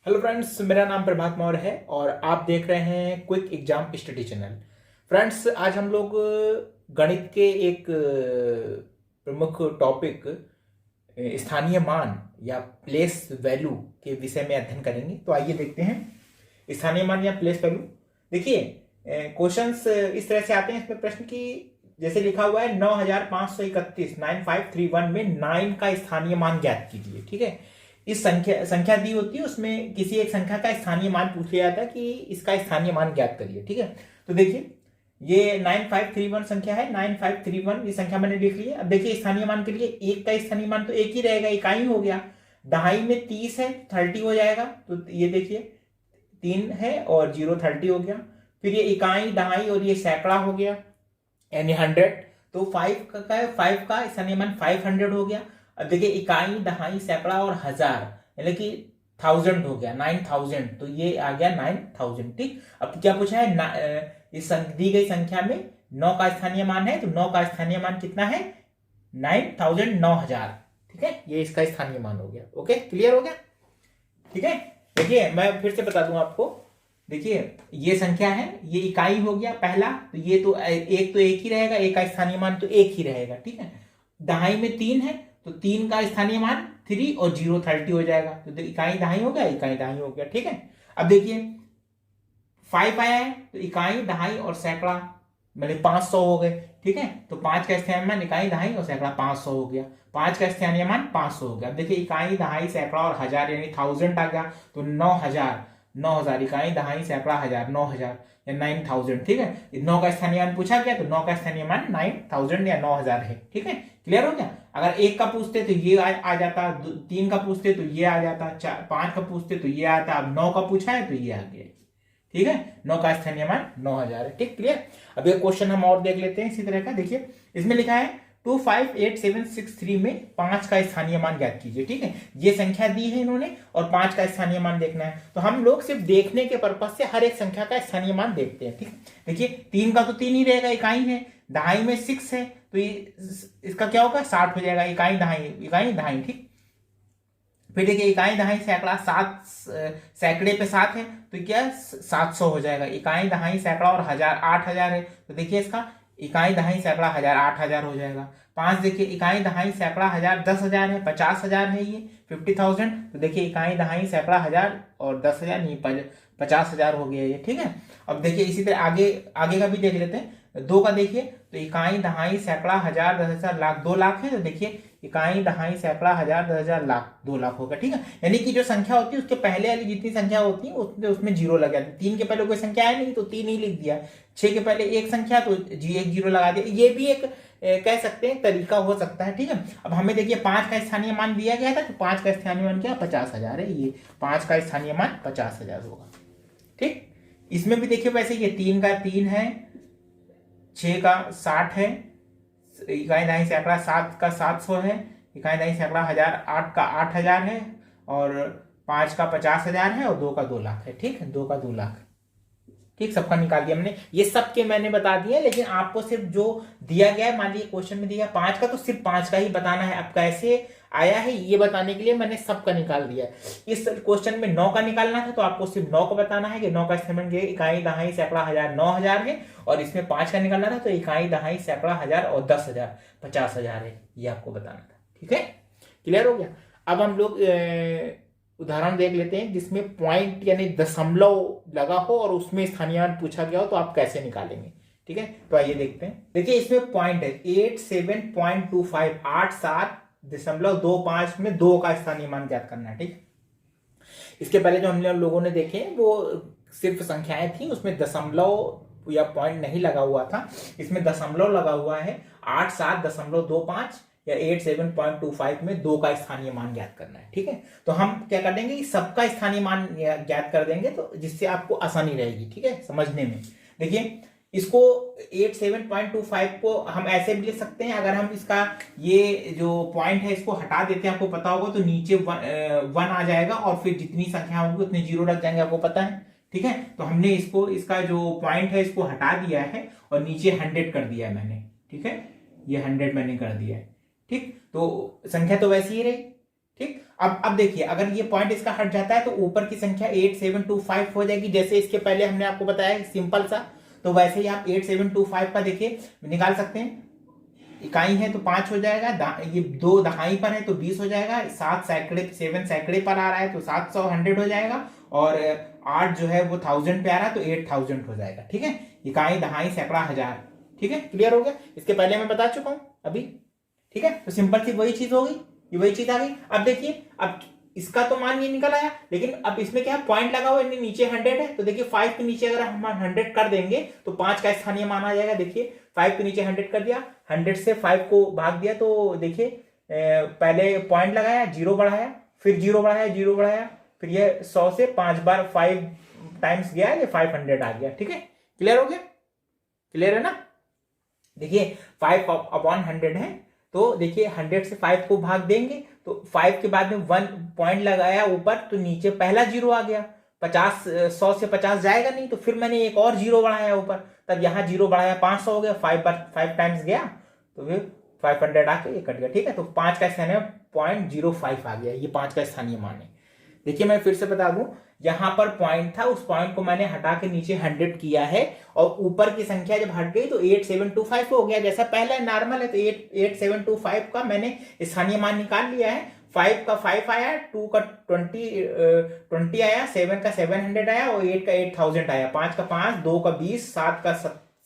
Hello friends, मेरा नाम प्रभात मौर्य है और आप देख रहे हैं quick exam study channel. Friends, आज हम लोग गणित के एक प्रमुख टॉपिक स्थानीय मान या प्लेस वैल्यू के विषय में अध्ययन करेंगे। तो आइए देखते हैं स्थानीय मान या प्लेस वैल्यू। देखिए, क्वेश्चंस इस तरह से आते हैं इसमें प्रश्न की, जैसे लिखा हुआ है 9531 9531 में 9 का स्थानीय मान ज्ञात कीजिए। ठीक है, इस संख्या दी होती है, उसमें किसी एक संख्या का स्थानीय मान पूछ लिया जाता है कि इसका स्थानीय मान ज्ञात करिए। ठीक है, तो देखिए ये 9531 संख्या है। 9531 ये संख्या मैंने लिख ली है। अब देखिए स्थानीय मान के लिए एक का स्थानीय मान तो एक ही रहेगा, इकाई हो गया। दहाई में 30 है, 30 हो जाएगा। तो ये देखिए 3 है और 0 30 हो गया। फिर ये इकाई, दहाई और ये सैकड़ा हो गया, यानी 100। तो 5 का स्थानीय मान 500 हो गया। अब देखिए इकाई, दहाई, सैकड़ा और हजार, यानी कि 1000 हो गया, 9000। तो ये आ गया 9000। ठीक, अब क्या पूछा है, इस दी गई संख्या में 9 का स्थानीय मान है, तो 9 का स्थानीय मान कितना है? 9000, 9000। ठीक है, ये इसका स्थानीय मान हो गया। ओके, क्लियर हो गया? ठीक है, देखिए मैं फिर से बता दूं आपको। देखिए ये संख्या है, ये इकाई हो गया पहला, तो ये तो एक ही रहेगा, एक का स्थानीय मान तो एक ही रहेगा। ठीक है, दहाई में 3 है, तो 3 का स्थानीय मान 3 और 0 30 हो जाएगा। तो इकाई दहाई हो गया, इकाई दहाई हो गया। ठीक है, अब देखिए 5 आया है, तो इकाई, दहाई और सैकड़ा मतलब 500 हो गए। ठीक है, तो 5 का स्थानीय मान, इकाई, दहाई और सैकड़ा 500 हो गया। 5 का स्थानीय मान 500 हो गया। अब देखिए इकाई, दहाई, सैकड़ा और हजार, यानी 1000 आ गया। तो 9000, 9000 इकाई, दहाई, सैकड़ा, हजार, 9000 या 9000। ठीक है, 9 का स्थानीय मान पूछा गया, तो 9 का स्थानीय मान 9000 या 9000 है। ठीक है, क्लियर हो गया? अगर 1 का पूछते तो ये आ जाता, 3 का पूछते तो ये आ जाता, 5 का पूछते तो ये आता। अब 9 का पूछा है तो ये आ गया। ठीक है, 9 का स्थानीय मान 9000 है। ठीक, क्लियर? अब एक क्वेश्चन हम और देख लेते हैं इसी तरह का। देखिए इसमें लिखा है 258763 में 5 का स्थानीय मान ज्ञात कीजिए। ठीक है, ये संख्या दी है इन्होंने और 5 का स्थानीय मान देखना है। तो हम लोग सिर्फ देखने के पर्पज से हर एक संख्या का स्थानीय मान देखते हैं। ठीक, देखिए 3 का तो 3 ही रहेगा, इकाई है। दहाई में 6 है, तो ये इसका क्या होगा? 60 हो जाएगा, इकाई दहाई, इकाई दहाई। ठीक, फिर देखिए इकाई, दहाई, सैकड़ा, 7 सैकड़े पे 7 है, तो क्या 700 हो जाएगा। इकाई, दहाई, सैकड़ा और हजार, 8000 है, तो देखिए इसका इकाई, दहाई, सैकड़ा, हजार, 8000 हो जाएगा। 5 देखिए इकाई, दहाई, सैकड़ा, हजार, 10000 है, 50000 है, ये 50000। तो देखिए इकाई, दहाई, सैकड़ा, हजार और 10000, नहीं 50000 हो गया ये। ठीक है, अब देखिए इसी तरह आगे आगे का भी देख लेते हैं। 2 का देखिए, तो इकाई, दहाई, सैकड़ा, हजार, 10000, लाख, 2 लाख है। तो देखिए इकाई, दहाई, सैकड़ा, हजार, 10000, लाख, 2 लाख होगा। ठीक है, यानी कि जो संख्या होती है उसके पहले वाली जितनी संख्या होती है उसमें 0 लग जाती है। 3 के पहले कोई संख्या है नहीं तो 3 ही लिख दिया। 6 के पहले एक संख्या तो एक 0 लगा दिया। ये भी एक कह सकते हैं तरीका हो सकता है। ठीक है, अब हमें देखिए 5 का स्थानीय मान दिया गया था, तो 5 का स्थानीय मान क्या? 50000 है। ये 5 का स्थानीय मान 50000 होगा। ठीक, इसमें भी देखिए वैसे ये 3 का 3 है, 6 का 60 है, इकाई, दहाई, सैकड़ा, 7 का 700 है, इकाई, दहाई, सैकड़ा, हजार, 8 का 8000 है और 5 का 50000 है और 2 का 2 लाख है। ठीक है, 2 का 2 लाख। ठीक, सबका निकाल दिया हमने। ये सब के मैंने बता दिया, लेकिन आपको सिर्फ जो दिया गया है, मान लीजिए क्वेश्चन में दिया 5 का, तो सिर्फ 5 का ही बताना है। अब कैसे आया है ये बताने के लिए मैंने सबका निकाल दिया है। इस क्वेश्चन में 9 का निकालना था, तो आपको सिर्फ 9 का बताना है कि 9 का स्थानीय इकाई, दहाई, सैकड़ा, हजार, 9000 है। और इसमें 5 का निकालना था, तो इकाई, दहाई, सैकड़ा, हजार और 10000, 50000 है, ये आपको बताना था। ठीक है, क्लियर हो गया? अब हम लोग उदाहरण देख लेते हैं जिसमें पॉइंट यानी दशमलव लगा हो और उसमें स्थानीय मान पूछा गया हो, तो आप कैसे निकालेंगे। ठीक है, तो आइए देखते हैं। देखिए इसमें पॉइंट है 87.25, 87.25 में 2 का स्थानीय मान ज्ञात करना है। ठीक, इसके पहले जो हमने लोगों ने देखे वो सिर्फ संख्याएं थी, उसमें दशमलव या पॉइंट नहीं लगा हुआ था। इसमें दशमलव लगा हुआ है। 87.25 या 87.25 में 2 का स्थानीय मान ज्ञात करना है। ठीक है, तो हम क्या कर देंगे कि सबका स्थानीय मान ज्ञात कर देंगे, तो जिससे आपको आसानी रहेगी। ठीक है, समझने में। देखिए इसको 87.25 को हम ऐसे भी लिख सकते हैं। अगर हम इसका ये जो पॉइंट है इसको हटा देते हैं, आपको पता होगा, तो नीचे 1 आ जाएगा और फिर जितनी संख्या होगी उतने 0 लग जाएंगे, आपको पता है। ठीक है, तो हमने इसका जो पॉइंट है इसको हटा दिया है और नीचे 100 कर दिया है मैंने। ठीक है, ये 100 मैंने कर दिया है। ठीक, तो संख्या तो वैसी ही रही। ठीक, अब देखिए, अगर ये पॉइंट इसका हट जाता है तो ऊपर की संख्या 8725 हो जाएगी, जैसे इसके पहले हमने आपको बताया सिंपल सा। तो वैसे ही आप 8725 का देखिए निकाल सकते हैं। इकाई है तो 5 हो जाएगा, ये 2 दहाई पर है तो 20 हो जाएगा, 7 सैकड़े पर आ रहा है तो 700 100 हो जाएगा, और 8 जो है वो 1000 पे आ रहा है तो 8000 हो जाएगा। ठीक है, इकाई दहाई सैकड़ा हजार। ठीक है, क्लियर हो गया। इसके पहले मैं बता चुका हूं अभी। ठीक है, तो सिंपल सी वही चीज हो गई, ये वही चीज आ गई। अब देखिए, अब इसका तो मान ये निकल आया, लेकिन अब इसमें क्या है, पॉइंट लगा हुआ है, नीचे 100 है, तो देखिए 5 के नीचे अगर हम 100 कर देंगे तो 5 का स्थानीय मान आ जाएगा। देखिए 5 के नीचे 100 कर दिया, 100 से 5 को भाग दिया, तो देखिए पहले पॉइंट लगाया, जीरो बढ़ाया, फिर जीरो बढ़ाया, जीरो बढ़ाया, फिर ये 100 से 5 बार 5 टाइम्स गया, ये 500 आ गया। ठीक है, क्लियर हो गया, क्लियर है ना। देखिए 5/100 है, तो देखिए 100 से 5 को भाग देंगे तो 5 के बाद में 1 पॉइंट लगाया ऊपर, तो नीचे पहला जीरो आ गया। 100 से 50 जाएगा नहीं, तो फिर मैंने एक और जीरो बढ़ाया ऊपर, तब यहाँ जीरो बढ़ाया, 500 हो गया, 5 टाइम्स गया तो फिर 500 आके ये कट गया। ठीक है, तो 5 का स्थानीय 0.05 आ गया, ये 5 का स्थानीय मान है। देखिए मैं फिर से बता दूं, यहां पर पॉइंट था, उस पॉइंट को मैंने हटा के नीचे 100 किया है, और ऊपर की संख्या जब हट गई तो 8725 हो गया, जैसा पहले नॉर्मल है। तो 8725 का मैंने स्थानीय मान निकाल लिया है। 5 का 5 आया, 2 का 20 आया, 7 का 700 आया, और 8 का 8000 आया, 5 का 5, 2 का 20, 7 का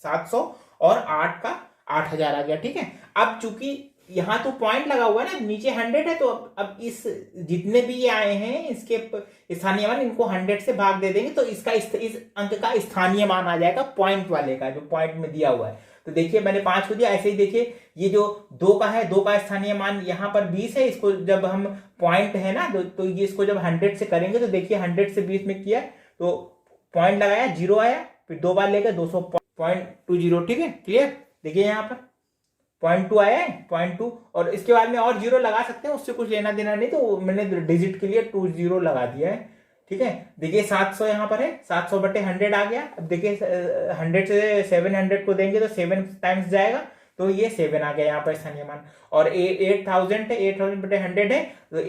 700, और 8 का 8000 आ गया। ठीक है, अब चूंकि यहाँ तो पॉइंट लगा हुआ है ना, नीचे 100 है, तो अब इस जितने भी ये आए हैं इसके स्थानीय मान, इनको 100 से भाग दे देंगे, तो इसका इस अंक का स्थानीय मान आ जाएगा पॉइंट वाले का, जो पॉइंट में दिया हुआ है। तो देखिए मैंने 5 को दिया, ऐसे ही देखिए ये जो 2 का है, 2 का स्थानीय मान यहाँ पर 20 है, इसको जब हम पॉइंट है ना, तो ये इसको जब 100 से करेंगे तो देखिए 100 से 20 में किया तो पॉइंट लगाया, जीरो आया, फिर 2 बार लेकर 200.20। ठीक है, क्लियर। देखिए यहाँ पर 0.2 आया है, 0.2, और इसके बाद में और जीरो लगा सकते हैं, उससे कुछ लेना देना नहीं, तो मैंने डिजिट के लिए 20 लगा दिया है। ठीक है, देखिए 700 यहाँ पर है, 700/100 आ गया। अब देखिए 100 से 700 को देंगे तो 7 टाइम्स जाएगा, तो ये 7 आ गया यहाँ पर स्थानीय मान। और 8000 है, 8000/100 है, तो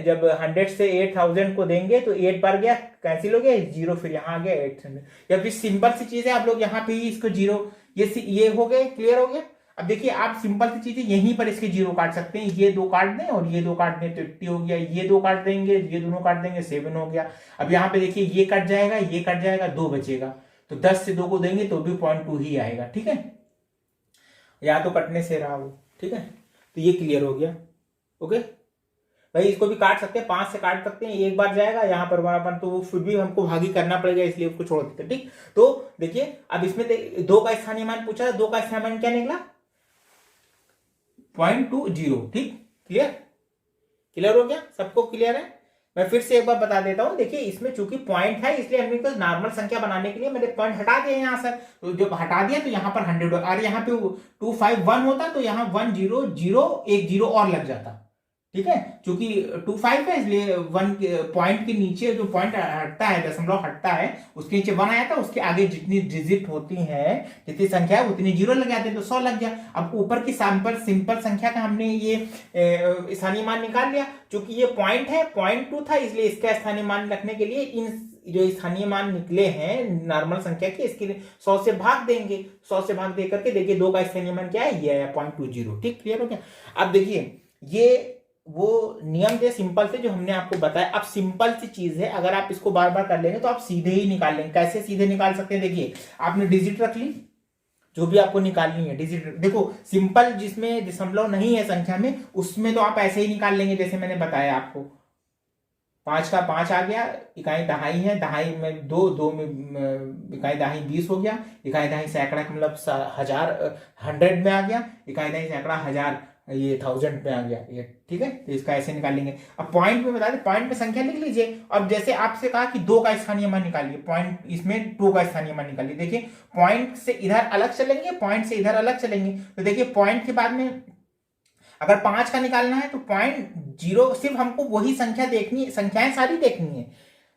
जब 100 से 8000 को देंगे तो 8 बार गया, कैंसिल हो गया, जीरो, फिर यहाँ आ गया 800। या फिर सिंपल सी चीज है, आप लोग यहाँ पे ही इसको जीरो, ये हो गए, क्लियर हो गया। अब देखिए आप सिंपल सी चीजें यहीं पर इसके जीरो काट सकते हैं, ये 2 काट दें और ये 2 काट दें तो 80 हो गया, ये 2 काट देंगे, ये दोनों काट देंगे, 7 हो गया। अब यहाँ पे देखिए ये कट जाएगा, ये कट जाएगा, 2 बचेगा, तो 10 से 2 को देंगे तो भी 0.2 ही आएगा। ठीक है, या तो कटने से रहा हो। ठीक है, तो ये क्लियर हो गया। ओके भाई, इसको भी काट सकते हैं, 5 से काट सकते हैं, एक बार जाएगा यहाँ पर 1, तो फिर भी हमको भागी करना पड़ेगा, इसलिए उसको छोड़ देते। ठीक, तो देखिए अब इसमें 2 का स्थानीय मान पूछा, 2 का स्थानीय मान क्या निकला, 0.20। ठीक, क्लियर, क्लियर हो गया, सबको क्लियर है। मैं फिर से एक बार बता देता हूं, देखिए इसमें चूंकि पॉइंट है, इसलिए हमने तो नॉर्मल संख्या बनाने के लिए मैंने पॉइंट हटा दिया यहाँ से, तो जब हटा दिया तो यहाँ पर 100 और यहाँ पे 251 होता, तो यहाँ 100 एक जीरो और लग जाता। ठीक है, चूंकि 25 है, इसलिए 1 पॉइंट के नीचे जो पॉइंट हटता है, दशमलव हटता है, उसके नीचे 1 आया था, उसके आगे जितनी डिजिट होती है, जितनी संख्या है उतनी जीरो लग जाते हैं, तो 100 लग गया। अब ऊपर की सिंपल संख्या का हमने ये स्थानीय मान निकाल लिया, चूंकि ये पॉइंट है, 0.2 था, इसलिए इसका स्थानीय मान रखने के लिए इन जो स्थानीय मान निकले हैं नॉर्मल संख्या के, इसके 100 से भाग देंगे, 100 से भाग दे करके देखिए 2 का स्थानीय मान क्या है, ये है 0.20। ठीक, क्लियर हो गया। अब देखिए ये वो नियम थे सिंपल से जो हमने आपको बताया। अब सिंपल सी चीज है, अगर आप इसको बार बार कर लेंगे तो आप सीधे ही निकाल लेंगे। कैसे सीधे निकाल सकते हैं, देखिए आपने डिजिट रख ली, जो भी आपको निकालनी है डिजिट, देखो सिंपल जिसमें दशमलव नहीं है संख्या में, उसमें तो आप ऐसे ही निकाल लेंगे जैसे मैंने बताया आपको। 5 का 5 आ गया, इकाई दहाई है, दहाई में 2 में इकाई दहाई 20 हो गया, इकाई दहाई सैकड़ा का मतलब 1000 100 में आ गया, इकाई दहाई सैकड़ा 1000 ये 1000 में आ गया ये। ठीक है, तो इसका ऐसे निकालेंगे। अब पॉइंट में बता दें, पॉइंट में संख्या लिख लीजिए। अब जैसे आपसे कहा कि 2 का स्थानीय मान निकालिए, पॉइंट इसमें 2 का स्थानीय मान निकालिए। देखिए पॉइंट से इधर अलग चलेंगे, पॉइंट से इधर अलग चलेंगे, तो देखिए पॉइंट के बाद में अगर 5 का निकालना है तो 0.0, सिर्फ हमको वही संख्या देखनी है, संख्याएं सारी देखनी है।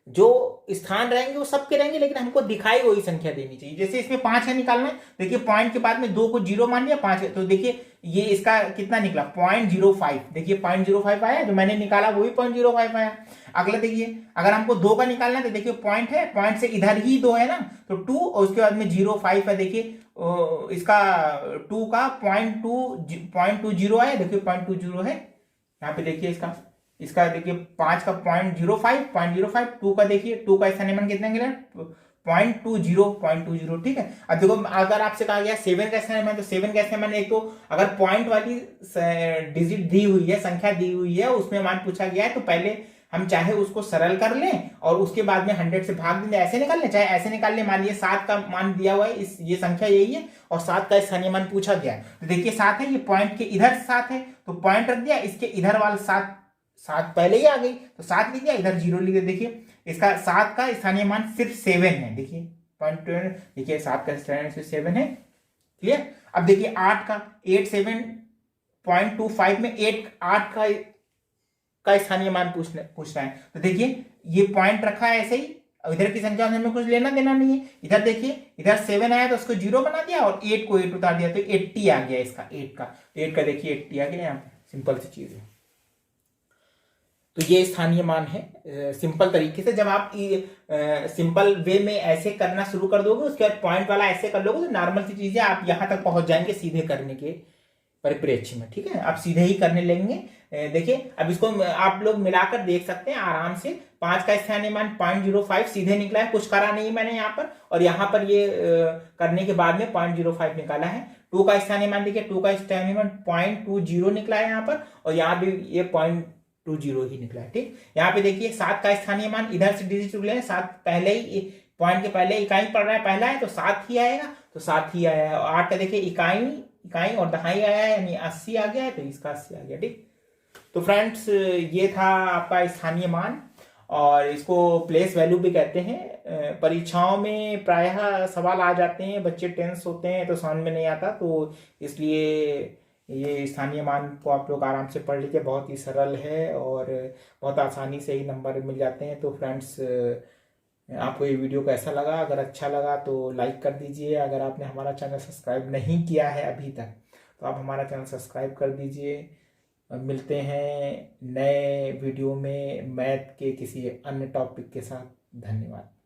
जो स्थान रहेंगे वो सबके रहेंगे, लेकिन हमको दिखाई वही संख्या देनी चाहिए। जैसे इसमें 5 है निकालना है, देखिए पॉइंट के बाद में 2 को 0 मान लिया, 5 है, तो देखिए ये इसका कितना निकला 0.05, देखिए 0.05 आया, जो मैंने निकाला वही 0.05 आया। अगला देखिए अगर हमको 2 का निकालना है तो देखिए पॉइंट है, पॉइंट से इधर ही 2 है ना, तो 2 और उसके बाद में 0.5 है, देखिए इसका 2 का 0.20 आया, देखिए 0.20 है यहाँ पे, देखिए इसका देखिए 5 का 0.05, 2 का देखिए 2 का स्थानीय मान कितना गिरा 0.20, ठीक है। अब देखो अगर आपसे कहा गया 7 का स्थानीय मान, तो 7 का स्थानीय मान एक तो अगर पॉइंट वाली डिजिट दी हुई है, संख्या दी हुई है, उसमें मान पूछा गया है, तो पहले हम चाहे उसको सरल कर लें और उसके बाद में 100 से भाग दें, ऐसे निकाल लें, चाहे ऐसे निकाल लें। मान लिया 7 का मान दिया हुआ है, ये संख्या यही है और 7 का स्थानीय मान पूछा गया है, तो देखिए 7 है, ये पॉइंट के इधर 7 है, तो पॉइंट रख दिया, इसके इधर वाला 7 पहले ही आ गई, तो 7 लिख दिया, इधर 0 लिख दिया। देखिए इसका 7 का स्थानीय मान सिर्फ 7 है, देखिए 0.2, देखिए 7 का स्थानीय मान सिर्फ 7 है, क्लियर। अब देखिए 8 का 87.25 में 8 का स्थानीय मान पूछ रहा है, तो देखिए ये पॉइंट रखा है ऐसे ही, इधर की संख्या हमें कुछ लेना देना नहीं है। इधर देखिए इधर 7 आया तो उसको 0 बना दिया और 8 को 8 उतार दिया, तो 80 आ गया इसका, 8 का देखिए 80 आ गया, यहाँ सिंपल सी चीज है। तो ये स्थानीय मान है सिंपल तरीके से। जब आप सिंपल वे में ऐसे करना शुरू कर दोगे, उसके बाद पॉइंट वाला ऐसे कर लोगे, तो नॉर्मल सी चीजें आप यहां तक पहुंच जाएंगे सीधे करने के परिप्रेक्ष्य में, ठीक है, आप सीधे ही करने लेंगे। देखिए अब इसको आप लोग मिलाकर देख सकते हैं आराम से। 5 का स्थानीय मान 0.05 सीधे निकला है, कुछ करा नहीं मैंने यहाँ पर, और यहाँ पर ये करने के बाद में 0.05 निकाला है। 2 का स्थानीय मान देखिए, 2 का स्थानीय मान 0.20 निकला है यहाँ पर, और यहाँ भी ये 0.20 ही निकला है, ठीक। यहाँ पे देखिए 7 का स्थानीय मान, इधर से डिजिट ले, 7 पहले ही पॉइंट के पहले इकाई पड़ रहा है, पहला है तो 7 ही आएगा, तो 7 ही आया है। और 8 का देखिए इकाई और दहाई आया है, यानी 80 आ गया है, तो इसका 80 आ गया, ठीक। तो फ्रेंड्स ये था आपका स्थानीय मान, और इसको प्लेस वैल्यू भी कहते हैं। परीक्षाओं में प्रायः सवाल आ जाते हैं, बच्चे टेंस होते हैं तो समझ में नहीं आता, तो इसलिए ये स्थानीय मान को आप लोग आराम से पढ़ लीजिए, बहुत ही सरल है और बहुत आसानी से ही नंबर मिल जाते हैं। तो फ्रेंड्स आपको ये वीडियो कैसा लगा? अगर अच्छा लगा तो लाइक कर दीजिए। अगर आपने हमारा चैनल सब्सक्राइब नहीं किया है अभी तक, तो आप हमारा चैनल सब्सक्राइब कर दीजिए। मिलते हैं नए वीडियो में मैथ के किसी अन्य टॉपिक के साथ। धन्यवाद।